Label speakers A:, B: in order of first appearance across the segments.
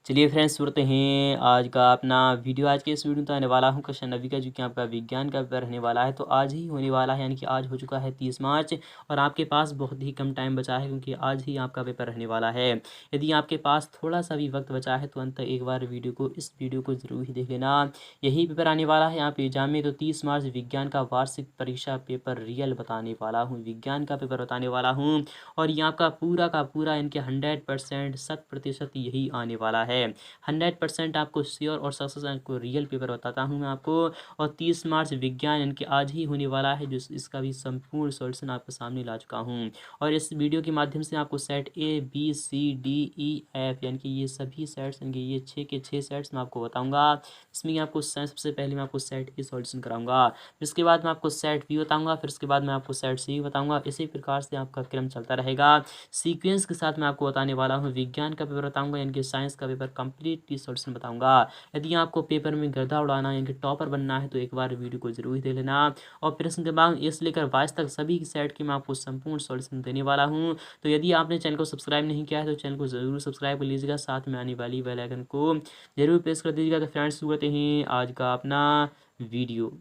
A: चलिए फ्रेंड्स, सुनते हैं आज का अपना वीडियो। आज के इस वीडियो में तो आने वाला हूँ क्वेश्चन नबी का, जो कि आपका विज्ञान का पेपर रहने वाला है। तो आज ही होने वाला है, यानी कि आज हो चुका है 30 मार्च, और आपके पास बहुत ही कम टाइम बचा है, क्योंकि आज ही आपका पेपर रहने वाला है। यदि आपके पास थोड़ा सा भी वक्त बचा है तो अंत एक बार इस वीडियो को ज़रूर ही देख लेना। यही पेपर आने वाला है आपके एग्जाम में। तो 30 मार्च विज्ञान का वार्षिक परीक्षा पेपर रियल बताने वाला हूँ, विज्ञान का पेपर बताने वाला हूँ। और ये आपका पूरा का पूरा इनके 100% 100% यही आने वाला है। 100% आपको श्योर और सक्सेस आपको रियल पेपर बताता हूँ मैं आपको। और 30 मार्च विज्ञान इनके आज ही होने वाला है, जो इसका भी संपूर्ण सॉल्यूशन आपके सामने ला चुका हूँ। और इस वीडियो के माध्यम से आपको set A B C D E F, यानी कि ये सभी सेट्स, यानी कि ये 6 के 6 सेट्स मैं आपको बताऊँगा। इसमें आपको सबसे पहले मैं आपको सेट ए सॉल्यूशन कराऊंगा, इसके बाद मैं आपको सेट बी बताऊंगा, फिर उसके बाद मैं आपको सेट सी बताऊंगा। इसी प्रकार से आपका क्रम चलता रहेगा। सीक्वेंस के साथ मैं आपको बताने वाला हूँ। विज्ञान का पेपर बताऊंगा, यानी कि साइंस का पेपर कंप्लीटली सॉल्यूशन बताऊंगा। यदि आपको पेपर में गर्दा उड़ाना, यानी कि टॉपर बनना है, तो एक बार वीडियो को जरूर देख लेना। और प्रश्न क्रमांक ए से लेकर 22 तक सभी सेट के मैं आपको संपूर्ण सॉल्यूशन देने वाला हूँ। तो यदि आपने चैनल को सब्सक्राइब नहीं किया है तो चैनल को जरूर सब्सक्राइब कर लीजिएगा, साथ में आने वाली बेल आइकन को जरूर प्रेस कर दीजिएगा। तो फ्रेंड्स, शुरू करते हैं आज का अपना वीडियो।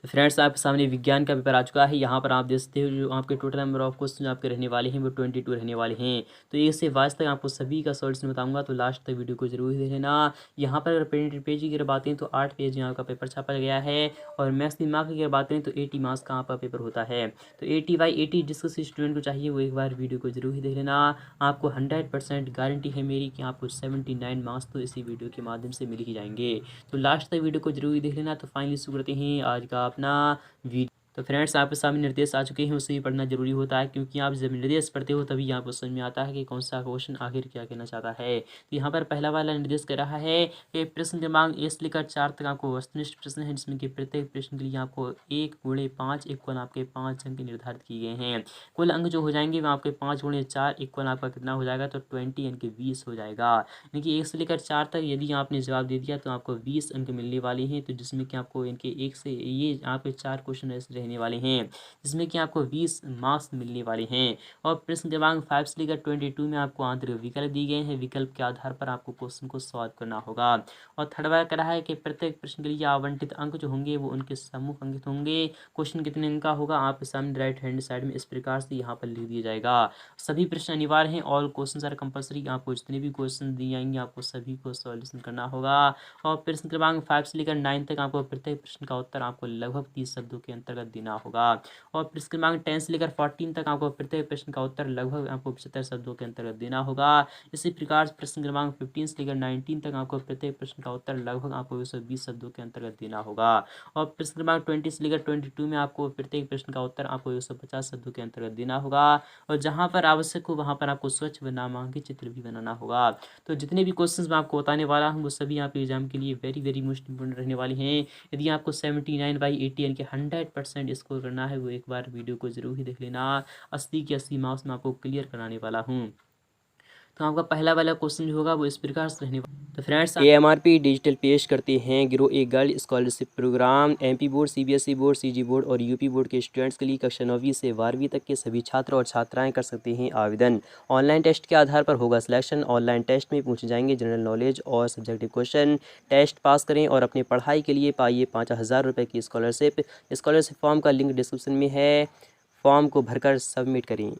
A: तो फ्रेंड्स, आपके सामने विज्ञान का पेपर आ चुका है। यहाँ पर आप देख सकते हो जो आपके टोटल नंबर ऑफ क्वेश्चन आपके रहने वाले हैं वो 22 रहने वाले हैं। तो एक से 22 तक आपको सभी का सॉल्यूशन बताऊंगा, तो लास्ट तक वीडियो को जरूर देख लेना। यहाँ पर अगर प्रिंटेड पेज की अगर बात करें तो 8 पेज यहाँ का पेपर छापा गया है। और मैथ्स की मार्क की अगर बात करें तो 80 मार्क्स का आपका पेपर होता है। तो 80/80 जिस किसी स्टूडेंट को चाहिए वो एक बार वीडियो को जरूर ही देख लेना। आपको 100% गारंटी है मेरी कि आपको 79 मार्क्स तो इसी वीडियो के माध्यम से मिल ही जाएंगे। तो लास्ट तक वीडियो को जरूर देख लेना। तो फाइनली शुरू करते हैं आज का अपना वीडियो। तो फ्रेंड्स, आपके सामने निर्देश आ चुके हैं, उसे भी पढ़ना जरूरी होता है, क्योंकि आप जब निर्देश पढ़ते हो तभी आपको समझ में आता है कि कौन सा क्वेश्चन आखिर क्या कहना चाहता है। तो यहाँ पर पहला वाला निर्देश कर रहा है कि प्रश्न क्रमांक 1 से लेकर 4 तक आपको वस्तुनिष्ठ प्रश्न है, जिसमें कि प्रत्येक प्रश्न के लिए आपको 1 × 5 इक्वल आपके 5 अंक निर्धारित किए गए हैं। कुल अंक जो हो जाएंगे वो आपके 5 × 4 इक्वल आपका कितना हो जाएगा, तो 20 यानी कि 20 हो जाएगा। यानी कि 1 से लेकर 4 तक यदि आपने जवाब दे दिया तो आपको 20 अंक मिलने वाले हैं। तो जिसमें कि आपको इनके 1 से ये आपके 4 क्वेश्चन ऐसे रहने वाले हैं, जिसमें कि आपको 20 मार्क्स मिलने वाले हैं। और प्रश्न क्रमांक 5 से लेकर 22 में आपको आंतरिक विकल्प दिए गए हैं। विकल्प के आधार पर आपको क्वेश्चन को सॉल्व करना होगा। और थर्ड वाला कह रहा है कि प्रत्येक प्रश्न के लिए आवंटित अंक जो होंगे वो उनके सम्मुख अंकित होंगे। क्वेश्चन कितने अंक का होगा आपके सामने राइट हैंड साइड में इस प्रकार से यहाँ पर लिख दिया जाएगा। सभी प्रश्न अनिवार्य हैं, ऑल क्वेश्चन आर कंपल्सरी। आपको जितने भी क्वेश्चन दिए जाएंगे आपको सभी को सॉल्यूशन करना होगा। और प्रश्न क्रमांक 5 से लेकर 9 तक आपको प्रत्येक प्रश्न का उत्तर आपको लगभग 30 शब्दों के अंतर्गत देना होगा। और प्रश्न क्रमांक 10 से लेकर 14 तक आपको प्रत्येक प्रश्न का उत्तर लगभग आपको 75 शब्दों के अंतर्गत देना होगा। इसी प्रकार प्रश्न क्रमांक 15 से लेकर 19 तक आपको प्रत्येक प्रश्न का उत्तर लगभग आपको 120 शब्दों के अंतर्गत देना होगा। और प्रश्न क्रमांक 20 से लेकर 22 में आपको प्रत्येक प्रश्न का उत्तर आपको 150 शब्दों के अंतर्गत देना होगा। और जहाँ पर आवश्यक हो वहाँ पर आपको स्वच्छ व नामांकित चित्र भी बनाना होगा। तो जितने भी क्वेश्चंस मैं आपको बताने वाला हूँ वो सभी आपके एग्जाम के लिए वेरी वेरी मोस्ट इंपोर्टेंट रहने वाले हैं। यदि आपको 79/80 यानी कि 100% स्कोर करना है वो एक बार वीडियो को जरूर ही देख लेना। 80 के 80 मार्क्स में आपको क्लियर कराने वाला हूँ। तो आपका पहला वाला क्वेश्चन जो होगा वो इस प्रकार से रहने वाला। तो फ्रेंड्स, AMRP डिजिटल पेश करते हैं गिरो a girl scholarship program. MP board, CBSE board, CG board और UP बोर्ड के स्टूडेंट्स के लिए कक्षा 9वीं से 12वीं तक के सभी छात्र और छात्राएं कर सकते हैं आवेदन। ऑनलाइन टेस्ट के आधार पर होगा सिलेक्शन। ऑनलाइन टेस्ट में पूछे जाएंगे जनरल नॉलेज और सब्जेक्टिव क्वेश्चन। टेस्ट पास करें और अपने पढ़ाई के लिए पाइए 5000 रुपये की स्कॉलरशिप। स्कॉलरशिप फॉर्म का लिंक डिस्क्रिप्शन में है, फॉर्म को भरकर सबमिट करें।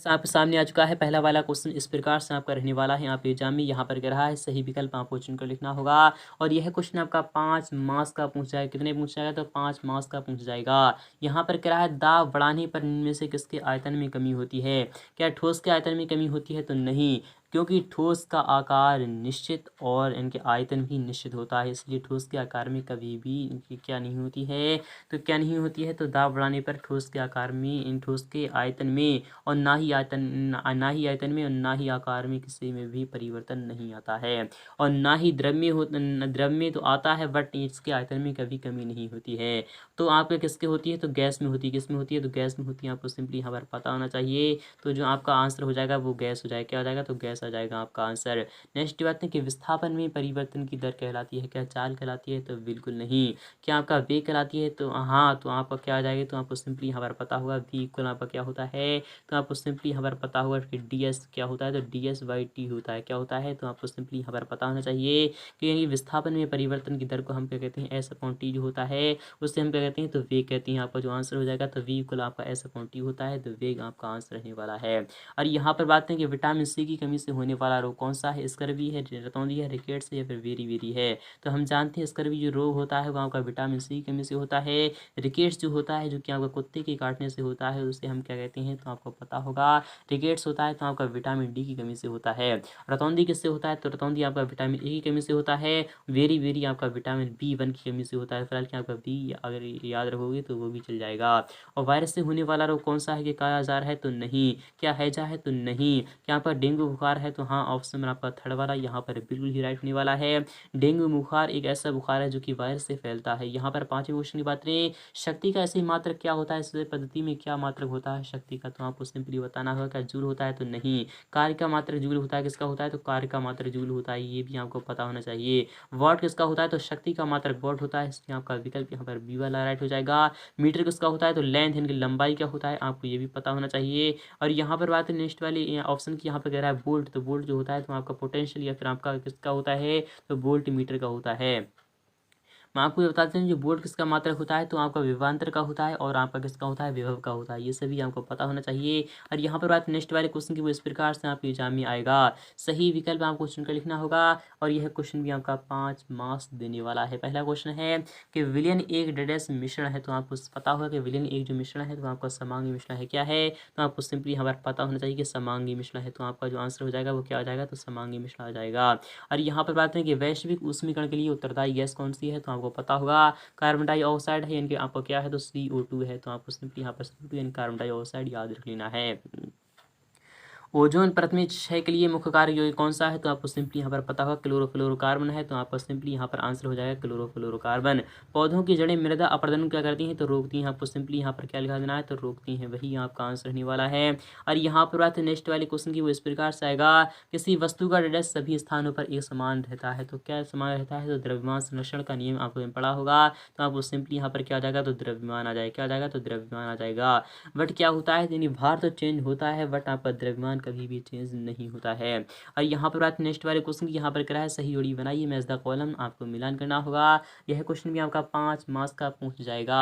A: आपके सामने आ चुका है पहला वाला क्वेश्चन, इस प्रकार से आपका रहने वाला है। आप एग्जाम में यहाँ पर कह रहा है सही विकल्प आपको चुनकर लिखना होगा। और यह क्वेश्चन आपका 5 मार्क्स का पूछ जाएगा। कितने पूछ जाएगा, तो 5 मार्क्स का पूछ जाएगा। यहाँ पर कह रहा है दाब बढ़ाने पर इनमें से किसके आयतन में कमी होती है। क्या ठोस के आयतन में कमी होती है, तो नहीं, क्योंकि ठोस का आकार निश्चित और इनके आयतन भी निश्चित होता है, इसलिए ठोस के आकार में कभी भी इनकी क्या नहीं होती है, तो क्या नहीं होती है, तो दाब बढ़ाने पर ठोस के आकार में, इन ठोस के आयतन में और ना ही आयतन में और ना ही आकार में किसी में भी परिवर्तन नहीं आता है। और ना ही द्रव में तो आता है, बट इसके आयतन में कभी कमी नहीं होती है। तो आपके किसके होती है, तो गैस में होती है। किस में होती है, तो गैस में होती है। आपको सिंपली यहाँ पर पता होना चाहिए। तो जो आपका आंसर हो जाएगा वो गैस हो जाएगा। क्या हो जाएगा, तो गैस आ जाएगा आपका आंसर। नेक्स्ट बात है कि विस्थापन में परिवर्तन की दर कहलाती है क्या? चाल कहलाती है? तो बिल्कुल नहीं। क्या आपका वेग कहलाती है? तो हाँ, तो आपका क्या आ जाएगा? तो आपको सिंपली यहाँ पर पता होगा v इक्वल आपका क्या होता है, तो आपको सिंपली यहाँ पर पता होगा कि ds क्या होता है, तो ds/t होता है। क्या होता है? तो आपको सिंपली यहाँ पर पता होना चाहिए कि यानी विस्थापन में परिवर्तन की दर को हम क्या कहते हैं, s/t जो होता है उससे हम क्या कहते हैं, तो वेग कहते हैं। आपका जो आंसर हो जाएगा तो v इक्वल आपका s/t होता है, तो वेग आपका आंसर रहने वाला है। और यहाँ पर बात है कि विटामिन सी की कमी से होने वाला रोग कौन सा है? स्कर्वी है, रतौंधी है, रिकेट्स है या फिर वेरी है? तो हम जानते हैं स्कर्वी जो रोग होता है वो आपका विटामिन सी की कमी से होता है। रिकेट्स जो होता है जो कि आपका कुत्ते के काटने से होता है उसे हम क्या कहते हैं, तो आपको पता होगा रिकेट्स होता है तो आपका विटामिन डी की कमी से होता है। रतौंधी किससे होता है? तो रतौंधी आपका विटामिन ए की कमी से होता है। वेरी आपका विटामिन B1 की कमी से होता है। फिलहाल कि आपका बी अगर याद रखोगे तो वो भी चल जाएगा। और वायरस से होने वाला रोग कौन सा है? कि कालाजार है? तो नहीं। क्या हैजा है? तो नहीं। क्या पर डेंगू बुखार है? तो हाँ, ऑप्शन में आपका थर्ड वाला यहाँ पर बिल्कुल ही राइट होने वाला है। डेंगू बुखार एक ऐसा बुखार है जो कि वायरस से फैलता है। यहाँ पर पांचवें क्वेश्चन की बात करें, शक्ति का ऐसी मात्रक क्या होता है? इस पद्धति में क्या मात्रक होता है शक्ति का? तो आपको सिंपली बताना होगा। क्या जूल होता है? तो नहीं। कार्य का मात्रक जूल होता है। किसका होता है? तो कार्य का मात्रक जूल होता है, ये भी आपको पता होना चाहिए। वॉट किसका होता है? तो शक्ति का मात्रक वॉट होता है, इसलिए आपका विकल्प यहाँ पर बी वाला राइट हो जाएगा। मीटर किसका होता है? तो लेंथ यानी कि लंबाई क्या होता है, आपको ये भी पता होना चाहिए। और यहाँ पर बात है नेक्स्ट वाली ऑप्शन की, यहाँ पर कह रहा है वोल्ट, तो वोल्ट जो होता है तो आपका पोटेंशियल या फिर आपका किसका होता है, तो वोल्ट मीटर का होता है। मैं आपको ये बताते हैं जो वोल्ट किसका मात्रक होता है, तो आपका विभवांतर का होता है और आपका किसका होता है, विभव का होता है। ये सभी आपको पता होना चाहिए। और यहाँ पर बात नेक्स्ट वाले क्वेश्चन की वो इस प्रकार से आपके एग्जाम में आएगा। सही विकल्प आपको चुनकर लिखना होगा और यह क्वेश्चन भी आपका 5 मार्क्स देने वाला है। पहला क्वेश्चन है कि विलयन एक डैश मिश्रण है, तो आपको पता होगा कि विलयन एक जो मिश्रण है तो आपका समांगी मिश्रण है। क्या है? तो आपको सिंपली हमारा पता होना चाहिए कि समांगी मिश्रण है, तो आपका जो आंसर हो जाएगा वो क्या आ जाएगा, तो समांगी मिश्रण आ जाएगा। और यहाँ पर बात है कि वैश्विक ऊष्मीकरण के लिए उत्तरदायी गैस कौन सी है, तो आपको पता होगा कार्बन डाइऑक्साइड है, यानी कि आपको क्या है, तो CO2 है। तो आपको सिंपली यहाँ पर CO2 यानी कार्बन डाइऑक्साइड याद रख लेना है। ओजोन परत में क्षय के लिए मुख्य कार्य यौगिक कौन सा है, तो आपको सिंपली यहाँ पर पता होगा क्लोरोफ्लोरोकार्बन है, तो आपको सिंपली यहाँ पर आंसर हो जाएगा क्लोरोफ्लोरोकार्बन। पौधों की जड़ें मृदा अपरदन क्या करती हैं, तो रोकती हैं। आपको सिंपली यहाँ पर क्या लिखा देना है, तो रोकती हैं, वही आपका आंसर रहने वाला है। और यहाँ पर बात है नेक्स्ट वाले क्वेश्चन की वो इस प्रकार से आएगा, किसी वस्तु का डैश सभी स्थानों पर एक समान रहता है, तो क्या समान रहता है, तो द्रव्यमान संरक्षण का नियम आपको पढ़ा होगा, तो आपको सिंपली यहाँ पर क्या आ जाएगा, तो द्रव्यमान आ जाएगा। क्या आ जाएगा, तो द्रव्यमान आ जाएगा। बट क्या होता है, यानी भार तो चेंज होता है बट आपका द्रव्यमान कभी भी चेंज नहीं होता है। और यहाँ पर बात नेक्स्ट वाले क्वेश्चन की, यहाँ पर करा है सही जोड़ी बनाइए मैच द कॉलम, आपको मिलान करना होगा। यह क्वेश्चन भी आपका 5 मार्क्स का पूछ जाएगा।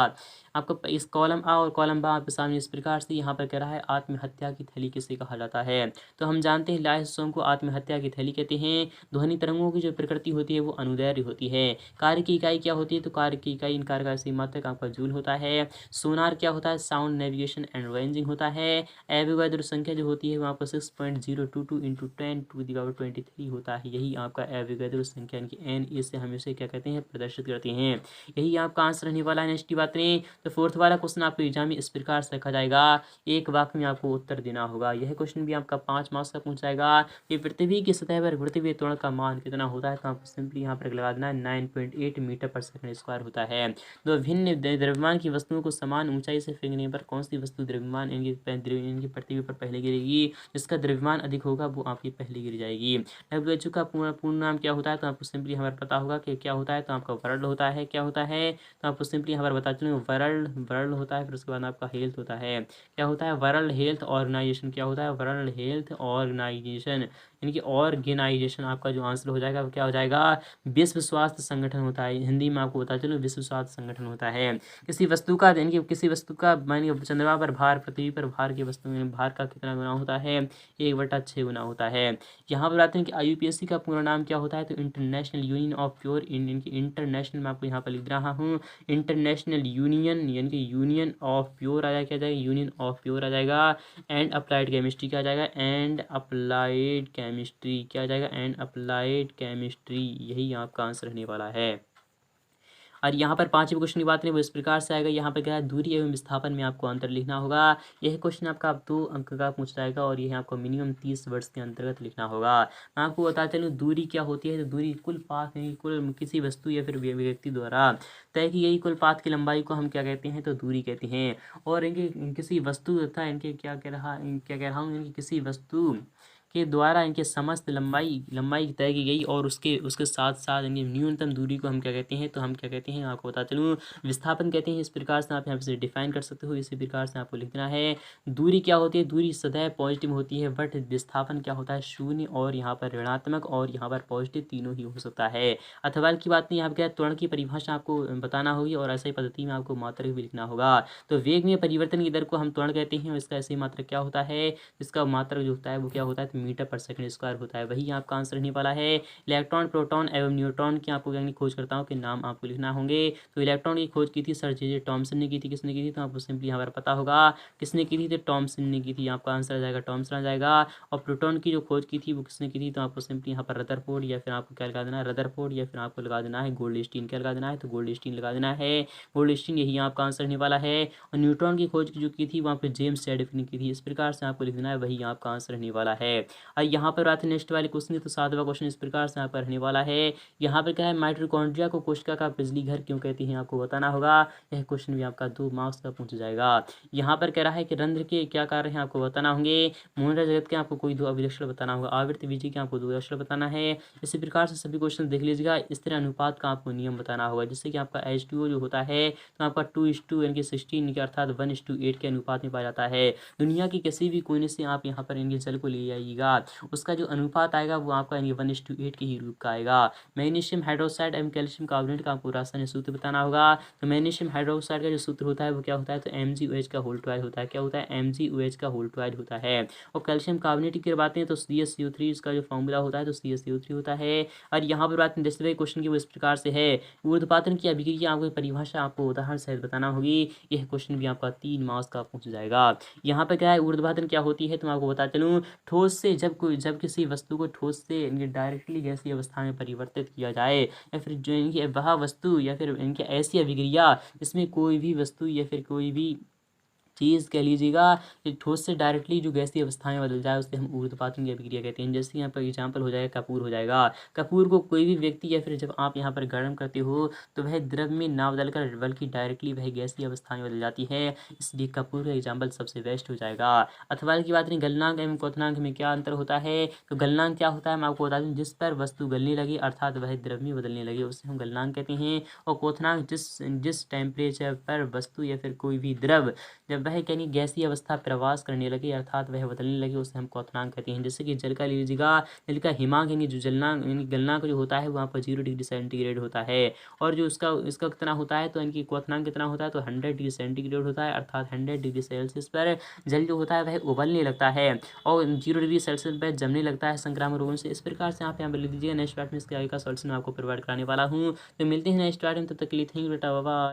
A: आपको इस कॉलम आ और कॉलम बा आपके सामने इस प्रकार से यहाँ पर कह रहा है, आत्महत्या की थैली किसे कहा जाता है, तो हम जानते हैं लाइसोसोम को आत्महत्या की थैली कहते हैं। ध्वनि तरंगों की जो प्रकृति होती है वो अनुदैर्घ्य होती है। कार्य की इकाई क्या होती है, तो कार्य की इकाई इन कार्य का सही मात्रक आपका जूल होता है। सोनार क्या होता है, साउंड नेविगेशन एंड रेंजिंग होता है। एवोगाड्रो संख्या जो होती है वो आपका 6.022 इंटू 10⁻23 होता है। यही आपका एवोगाड्रो संख्या यानी कि NA से हम इसे क्या कहते हैं, प्रदर्शित करते हैं। यही आपका आंसर रहने वाला है। नेक्स्ट की बात करें तो फोर्थ वाला क्वेश्चन आपके एग्जाम में इस प्रकार से रखा जाएगा, एक वाक्य में आपको उत्तर देना होगा। यह क्वेश्चन भी आपका 5 मार्क्स का पूछ जाएगा कि पृथ्वी की सतह पर पृथ्वी त्वरण का मान कितना होता है, तो आपको सिंपली यहाँ पर लगा देना है 9.8 मीटर पर सेकंड स्क्वायर होता है। दो भिन्न द्रव्यमान की वस्तुओं को समान ऊंचाई से फेंकने पर कौन सी वस्तु द्रव्यमान इनकी पृथ्वी पर पहले गिरेगी, जिसका द्रव्यमान अधिक होगा वो आपकी पहले गिर जाएगी। WHO का पूर्ण नाम क्या होता है, तो आपको सिंपली हमारे पता होगा कि क्या होता है, तो आपका वर्ल्ड होता है। क्या होता है, तो आपको सिंपली हमारे बता चलूँ वर्ल्ड होता है। फिर उसके बाद आपका हेल्थ होता है। क्या होता है, वर्ल्ड हेल्थ ऑर्गेनाइजेशन। क्या होता है, वर्ल्ड हेल्थ ऑर्गेनाइजेशन यानी कि ऑर्गेनाइजेशन। आपका जो आंसर हो जाएगा वो क्या हो जाएगा, विश्व स्वास्थ्य संगठन होता है। हिंदी में आपको बता चलूँ विश्व स्वास्थ्य संगठन होता है। किसी वस्तु का यानी कि किसी वस्तु का मान के चंद्रमा पर भार पृथ्वी पर भार की वस्तु में भार का कितना गुना होता है, 1/6 गुना होता है। यहाँ पर आते हैं कि IUPAC का पूरा नाम क्या होता है, तो international union of pure international, मैं आपको यहाँ पर लिख रहा हूँ इंटरनेशनल यूनियन यानी कि यूनियन ऑफ प्योर आ जाएगा। क्या जाएगा, यूनियन ऑफ प्योर आ जाएगा। एंड अप्लाइड केमिस्ट्री क्या आ जाएगा, एंड अप्लाइड केमिस्ट्री क्या आ जाएगा, एंड अप्लाइड केमिस्ट्री। यही आपका आंसर रहने वाला है। और यहाँ पर पांचवें क्वेश्चन की बात करें वो इस प्रकार से आएगा। यहाँ पर क्या है, दूरी एवं विस्थापन में आपको अंतर लिखना होगा। यह क्वेश्चन आपका 2 अंक का पूछ जाएगा और यह आपको मिनिमम 30 वर्ष के अंतर्गत लिखना होगा। मैं आपको बता चलूँ दूरी क्या होती है, तो दूरी कुल पाथ यानी कुल किसी वस्तु या फिर व्यक्ति द्वारा तय की गई कुल पाथ की लंबाई को हम क्या कहते हैं, तो दूरी कहते हैं। और इनके किसी वस्तु तथा इनके क्या कह रहा हूँ, इनकी किसी वस्तु के द्वारा इनके समस्त लंबाई तय की गई और उसके साथ साथ इनकी न्यूनतम दूरी को हम क्या कहते हैं, तो हम क्या कहते हैं आपको बता चलूँ, विस्थापन कहते हैं। इस प्रकार से आप यहाँ से डिफाइन कर सकते हो। इसी प्रकार से आपको लिखना है दूरी क्या होती है, दूरी सदैव पॉजिटिव होती है, बट विस्थापन क्या होता है, शून्य और यहाँ पर ऋणात्मक और यहाँ पर पॉजिटिव तीनों ही हो सकता है। अथवा की बात नहीं, यहाँ पर क्या त्वरण की परिभाषा आपको बताना होगी और ऐसे ही पद्धति में आपको मात्रक भी लिखना होगा। तो वेग में परिवर्तन की दर को हम त्वरण कहते हैं और इसका ऐसे ही मात्रक क्या होता है, इसका मात्रक जो होता है वो क्या होता है, तो मीटर पर सेकंड स्क्वायर होता है। वही आपका आंसर रहने वाला है। इलेक्ट्रॉन, प्रोटॉन एवं न्यूट्रॉन की आपको क्या खोजकर्ताओं के नाम आपको लिखना होंगे। तो इलेक्ट्रॉन की खोज की थी सर जे टॉमसन ने की थी। किसने की थी, तो आपको सिंपली यहाँ पर पता होगा किसने की थी, तो टॉमसन ने की थी। आपका आंसर आ जाएगा टॉमसन आ जाएगा। और प्रोटॉन की जो खोज की थी वो किसने की थी, तो आपको सिंपली यहाँ पर रदरफोर्ड या फिर आपको क्या लगा देना है, रदरफोर्ड या फिर आपको लगा देना है गोल्डस्टीन। क्या लगा देना है, तो गोल्डस्टीन लगा देना है, गोल्डस्टीन, यही आपका आंसर रहने वाला है। और न्यूट्रॉन की खोज जो की थी वहाँ पे जेम्स चैडविक ने की थी। इस प्रकार से आपको लिख देना है, वही आपका आंसर रहने वाला है। और यहाँ पर आते नेक्स्ट वाले क्वेश्चन, तो 7वां क्वेश्चन इस प्रकार से यहाँ पर रहने वाला है। यहाँ पर क्या है, माइटोकॉन्ड्रिया को कोशिका का बिजली घर क्यों कहती हैं, आपको बताना होगा। यह क्वेश्चन भी आपका 2 मार्क्स का पूछ जाएगा। यहाँ पर कह रहा है कि रंध्र के क्या कार्य हैं, आपको बताना होंगे। मूलतः जगत के आपको कोई 2 अभिलक्षण बताना होगा। आवृत्ति विधि के आपको 2 अभिलक्षण बताना है। इसी प्रकार से सभी क्वेश्चन देख लीजिएगा। इस तरह अनुपात का आपको नियम बताना होगा, जिससे कि आपका H2O जो होता है तो आपका 2:2 यानी कि 16 अर्थात 1:8 के अनुपात में पाया जाता है। दुनिया की किसी भी कोने से आप यहाँ पर इनके जल को ले आइएगा, उसका जो अनुपात आएगा वो आपका 1:8 के ही रूप का आएगा। मैग्नीशियम हाइड्रोक्साइड एवं कैल्शियम कार्बोनेट का आपको रासायनिक सूत्र बताना होगा। तो मैग्नीशियम हाइड्रोक्साइड का जो सूत्र होता है वो क्या होता है, तो MgOH का होल 12 होता है। क्या होता है, MgOH का होल 12 होता है। और कैल्शियम कार्बोनेट की बात है तो CaCO3 इसका जो फॉर्मूला होता है तो CaCO3 होता है। और यहाँ पर बात दूसरे क्वेश्चन की वो इस प्रकार से है, ऊर्ध्वपातन की अभिक्रिया आपको परिभाषा आपको उदाहरण सहित बताना होगी। यह क्वेश्चन भी आपका 3 मार्क्स का पूछ जाएगा। यहाँ पर क्या है, ऊर्ध्वपातन क्या होती है, तो मैं आपको बता चलूँ, ठोस से जब किसी वस्तु को ठोस से डायरेक्टली गैसीय अवस्था में परिवर्तित किया जाए, या फिर जो इनकी वह वस्तु या फिर इनकी ऐसी अभिक्रिया जिसमें कोई भी वस्तु या फिर कोई भी चीज़ कह लीजिएगा कि ठोस से डायरेक्टली जो गैसीय अवस्था में बदल जाए उसे हम ऊर्ध्वपातन की अभिक्रिया कहते हैं। जैसे यहाँ पर एग्जाम्पल हो जाएगा कपूर हो जाएगा। कपूर को कोई भी व्यक्ति या फिर जब आप यहाँ पर गर्म करते हो तो वह द्रव में ना बदल कर बल्कि डायरेक्टली वह गैसीय अवस्था में बदल जाती है, इसलिए कपूर का एग्जाम्पल सबसे बेस्ट हो जाएगा। अथवा की बात नहीं, गलनांक एवं क्वथनांक में क्या अंतर होता है, तो गलनांक क्या होता है मैं आपको बता दूँ, जिस पर वस्तु गलने लगे अर्थात वह द्रव में बदलने लगे उसे हम गलनांक कहते हैं। और क्वथनांक जिस टेम्परेचर पर वस्तु या फिर कोई भी द्रव जब वह यानी गैसीय अवस्था प्रवास करने लगे अर्थात वह बदलने लगे उसे हम क्वथनांक कहते हैं। जैसे कि जल का लीजिएगा, जल का हिमांक यानी जो जलनांक यानी गलनांक जो होता है वहाँ पर 0 डिग्री सेंटीग्रेड होता है। और जो इसका कितना होता है, तो इनकी क्वथनांक कितना होता है, तो 100 डिग्री सेंटीग्रेड होता है अर्थात 100 डिग्री सेल्सियस पर जल जो होता है वह उबलने लगता है और 0 डिग्री सेल्सियस पर जमने लगता है संक्रामक रोगों से। इस प्रकार से आप यहाँ पर लिख दीजिएगा। नेक्स्ट पार्ट में इसके आगे का सॉल्यूशन आपको प्रोवाइड कराने वाला हूँ। तो मिलते हैं नेक्स्ट पार्ट में, तब तक के लिए थैंक यू बेटा, बाय।